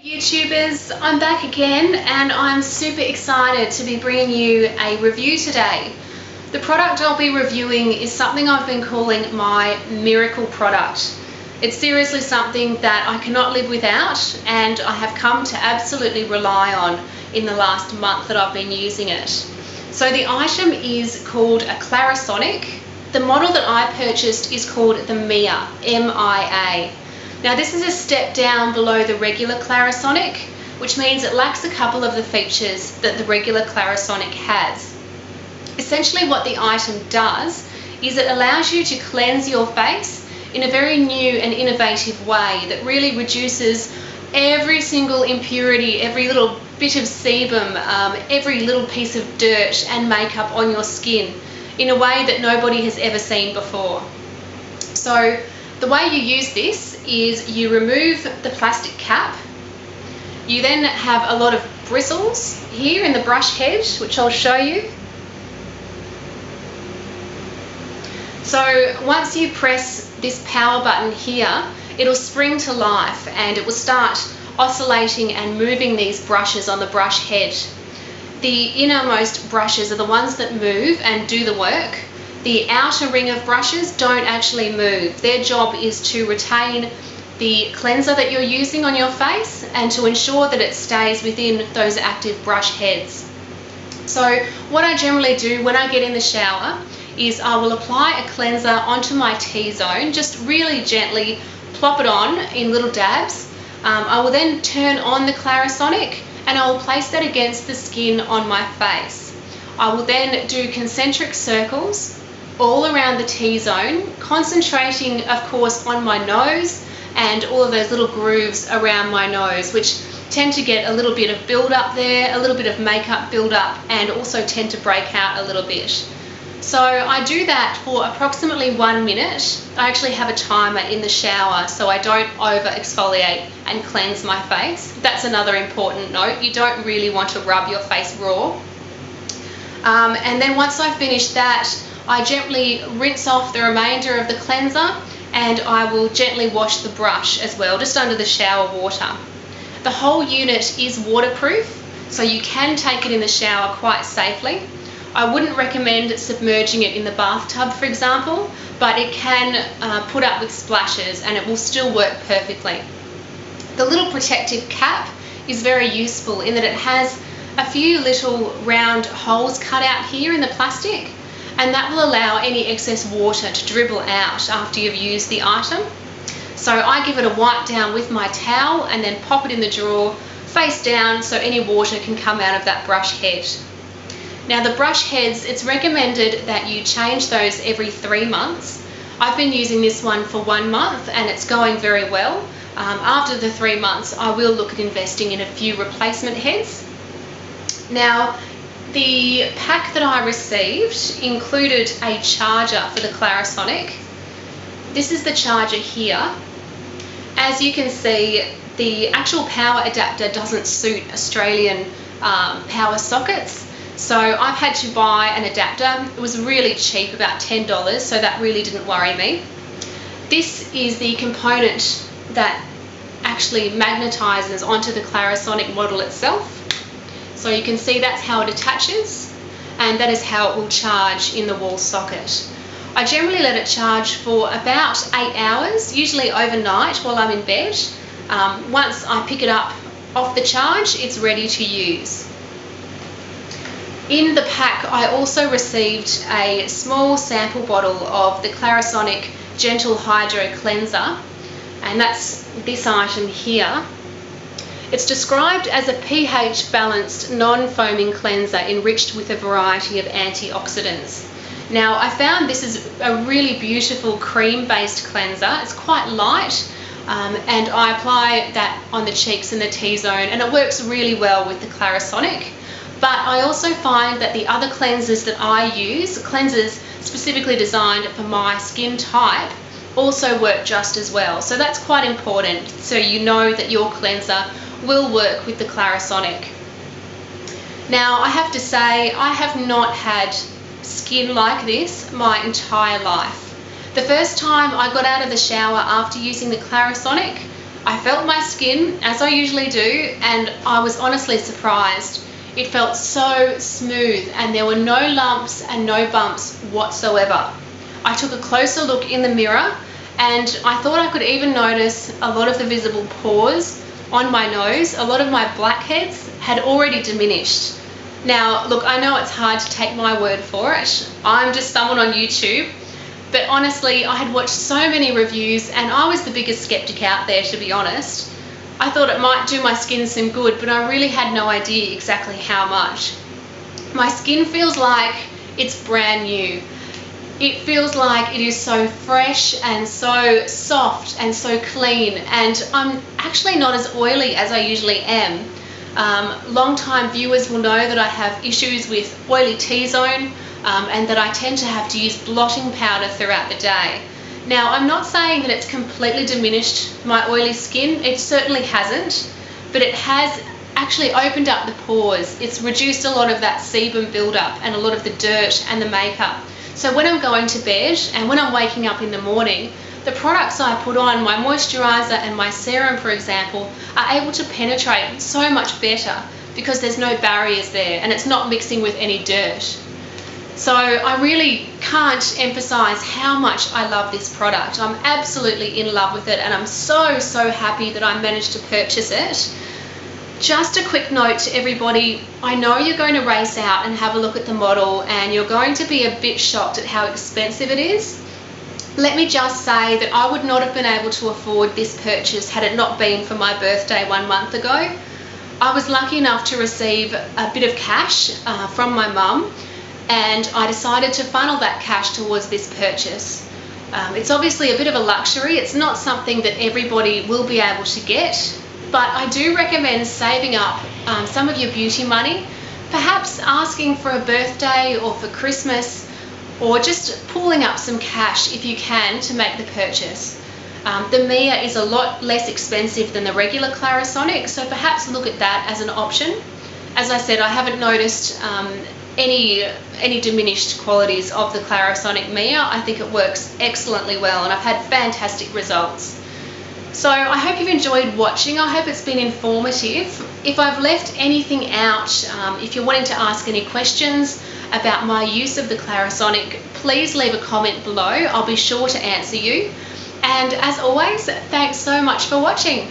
YouTubers, I'm back again and I'm super excited to be bringing you a review today. The product I'll be reviewing is something I've been calling my miracle product. It's seriously something that I cannot live without and I have come to absolutely rely on in the last month that I've been using it. So the item is called a Clarisonic. The model that I purchased is called the MIA, M-I-A. Now this is a step down below the regular Clarisonic, which means it lacks a couple of the features that the regular Clarisonic has. Essentially what the item does is it allows you to cleanse your face in a very new and innovative way that really reduces every single impurity, every little bit of sebum, every little piece of dirt and makeup on your skin in a way that nobody has ever seen before. So the way you use this is you remove the plastic cap. You then have a lot of bristles here in the brush head, which I'll show you. So once you press this power button here, it'll spring to life and it will start oscillating and moving these brushes on the brush head. The innermost brushes are the ones that move and do the work. The outer ring of brushes don't actually move. Their job is to retain the cleanser that you're using on your face and to ensure that it stays within those active brush heads. So what I generally do when I get in the shower is I will apply a cleanser onto my T-zone, just really gently plop it on in little dabs. I will then turn on the Clarisonic and I will place that against the skin on my face. I will then do concentric circles all around the T-zone, concentrating of course on my nose and all of those little grooves around my nose, which tend to get a little bit of build up there, a little bit of makeup build up, and also tend to break out a little bit. So I do that for approximately 1 minute. I actually have a timer in the shower so I don't over exfoliate and cleanse my face. That's another important note. You don't really want to rub your face raw. And then once I finish that, I gently rinse off the remainder of the cleanser and I will gently wash the brush as well, just under the shower water. The whole unit is waterproof, so you can take it in the shower quite safely. I wouldn't recommend submerging it in the bathtub, for example, but it can put up with splashes and it will still work perfectly. The little protective cap is very useful in that it has a few little round holes cut out here in the plastic, and that will allow any excess water to dribble out after you've used the item. So I give it a wipe down with my towel and then pop it in the drawer face down so any water can come out of that brush head. Now the brush heads, it's recommended that you change those every 3 months. I've been using this one for 1 month and it's going very well. After the 3 months I will look at investing in a few replacement heads. Now the pack that I received included a charger for the Clarisonic. This is the charger here. As you can see, the actual power adapter doesn't suit Australian power sockets, so I've had to buy an adapter. It was really cheap, about $10, so that really didn't worry me. This is the component that actually magnetizes onto the Clarisonic model itself. So you can see that's how it attaches, and that is how it will charge in the wall socket. I generally let it charge for about 8 hours, usually overnight while I'm in bed. Once I pick it up off the charge, it's ready to use. In the pack, I also received a small sample bottle of the Clarisonic Gentle Hydro Cleanser, and that's this item here. It's described as a pH-balanced, non-foaming cleanser enriched with a variety of antioxidants. Now, I found this is a really beautiful cream-based cleanser. It's quite light, and I apply that on the cheeks and the T-zone, and it works really well with the Clarisonic. But I also find that the other cleansers that I use, cleansers specifically designed for my skin type, also work just as well. So that's quite important, so you know that your cleanser will work with the Clarisonic. Now, I have to say, I have not had skin like this my entire life. The first time I got out of the shower after using the Clarisonic, I felt my skin, as I usually do, and I was honestly surprised. It felt so smooth and there were no lumps and no bumps whatsoever. I took a closer look in the mirror and I thought I could even notice a lot of the visible pores on my nose. A lot of my blackheads had already diminished. Now, look, I know it's hard to take my word for it. I'm just someone on YouTube. But honestly, I had watched so many reviews and I was the biggest skeptic out there, to be honest. I thought it might do my skin some good, but I really had no idea exactly how much. My skin feels like it's brand new. It feels like it is so fresh and so soft and so clean, and I'm actually not as oily as I usually am. Long-time viewers will know that I have issues with oily T-zone and that I tend to have to use blotting powder throughout the day. Now, I'm not saying that it's completely diminished my oily skin. It certainly hasn't, but it has actually opened up the pores. It's reduced a lot of that sebum buildup and a lot of the dirt and the makeup. So when I'm going to bed and when I'm waking up in the morning, the products I put on, my moisturiser and my serum, for example, are able to penetrate so much better because there's no barriers there and it's not mixing with any dirt. So I really can't emphasize how much I love this product. I'm absolutely in love with it and I'm so happy that I managed to purchase it. Just a quick note to everybody, I know you're going to race out and have a look at the model and you're going to be a bit shocked at how expensive it is. Let me just say that I would not have been able to afford this purchase had it not been for my birthday 1 month ago. I was lucky enough to receive a bit of cash from my mum, and I decided to funnel that cash towards this purchase. It's obviously a bit of a luxury. It's not something that everybody will be able to get, but I do recommend saving up some of your beauty money, perhaps asking for a birthday or for Christmas, or just pulling up some cash if you can to make the purchase. The MIA is a lot less expensive than the regular Clarisonic, so perhaps look at that as an option. As I said, I haven't noticed any diminished qualities of the Clarisonic MIA. I think it works excellently well and I've had fantastic results. So I hope you've enjoyed watching. I hope it's been informative. If I've left anything out, if you're wanting to ask any questions about my use of the Clarisonic, please leave a comment below. I'll be sure to answer you. And as always, thanks so much for watching.